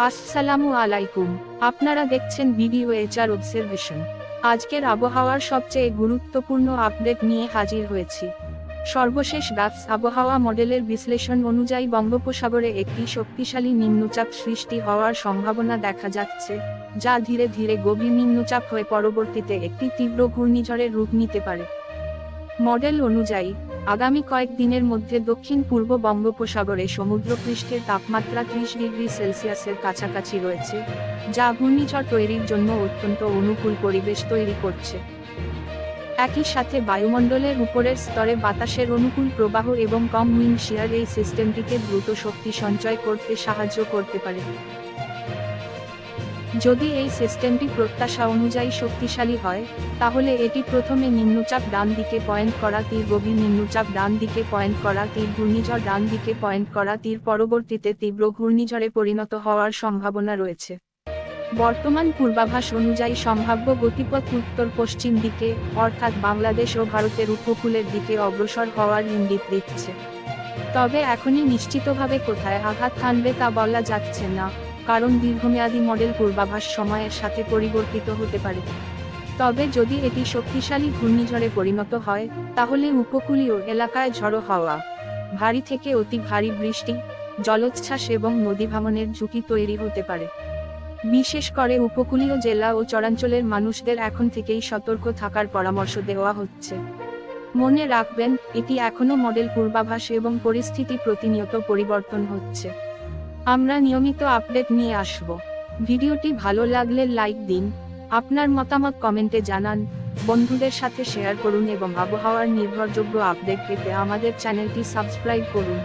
আসসালামু আলাইকুম। আপনারা দেখছেন ভিডিও এইচআর অবজারভেশন। আজকের আবহাওয়ার সবচেয়ে গুরুত্বপূর্ণ আপডেট নিয়ে হাজির হয়েছি। সর্বশেষ ডাক্স আবহাওয়া মডেলের বিশ্লেষণ অনুযায়ী বঙ্গোপসাগরে একটি শক্তিশালী নিম্নচাপ সৃষ্টি হওয়ার সম্ভাবনা দেখা যাচ্ছে, যা ধীরে ধীরে গভীর নিম্নচাপ হয়ে পরবর্তীতে একটি তীব্র ঘূর্ণিঝড়ের রূপ নিতে পারে। মডেল অনুযায়ী আগামী কয়েকদিনের মধ্যে দক্ষিণ পূর্ব বঙ্গোপসাগরে সমুদ্রপৃষ্ঠের তাপমাত্রা 30°C কাছাকাছি রয়েছে, যা ঘূর্ণিঝড় তৈরির জন্য অত্যন্ত অনুকূল পরিবেশ তৈরি করছে। একই সাথে বায়ুমণ্ডলের উপরের স্তরে বাতাসের অনুকূল প্রবাহ এবং কম উইন্ড শিয়ার এই সিস্টেমটিকে দ্রুত শক্তি সঞ্চয় করতে সাহায্য করতে পারে। যদি এই সিস্টেমটি প্রত্যাশা অনুযায়ী শক্তিশালী হয়, তাহলে এটি প্রথমে নিম্নচাপ ডান দিকে পয়েন্ট করা তীর, গভীর নিম্নচাপ ডান দিকে পয়েন্ট করা তীর, ঘূর্ণিঝড় ডান দিকে পয়েন্ট করা তীর পরবর্তীতে তীব্র ঘূর্ণিঝড়ে পরিণত হওয়ার সম্ভাবনা রয়েছে। বর্তমান পূর্বাভাস অনুযায়ী সম্ভাব্য গতিপথ উত্তর পশ্চিম দিকে, অর্থাৎ বাংলাদেশ ও ভারতের উপকূলের দিকে অগ্রসর হওয়ার ইঙ্গিত দিচ্ছে। তবে এখনই নিশ্চিতভাবে কোথায় আঘাত হানবে তা বলা যাচ্ছে না, কারণ দীর্ঘমেয়াদী মডেল পূর্বাভাস সময়ের সাথে পরিবর্তিত হতে পারে। তবে যদি এটি শক্তিশালী ঘূর্ণিঝড়ে পরিণত হয়, তাহলে উপকূলীয় এলাকায় ঝড়ো হাওয়া, ভারী থেকে অতি ভারী বৃষ্টি, জলোচ্ছ্বাস এবং নদী ভাঙনের ঝুঁকি তৈরি হতে পারে। বিশেষ করে উপকূলীয় জেলা ও চরাঞ্চলের মানুষদের এখন থেকেই সতর্ক থাকার পরামর্শ দেওয়া হচ্ছে। মনে রাখবেন, এটি এখনও মডেল পূর্বাভাস এবং পরিস্থিতি প্রতিনিয়ত পরিবর্তন হচ্ছে। আমরা নিয়মিত আপডেট নিয়ে আসব। ভিডিওটি ভালো লাগলে লাইক দিন, আপনার মতামত কমেন্টে জানান, বন্ধুদের সাথে শেয়ার করুন এবং আবহাওয়ার নির্ভরযোগ্য আপডেট পেতে আমাদের চ্যানেলটি সাবস্ক্রাইব করুন।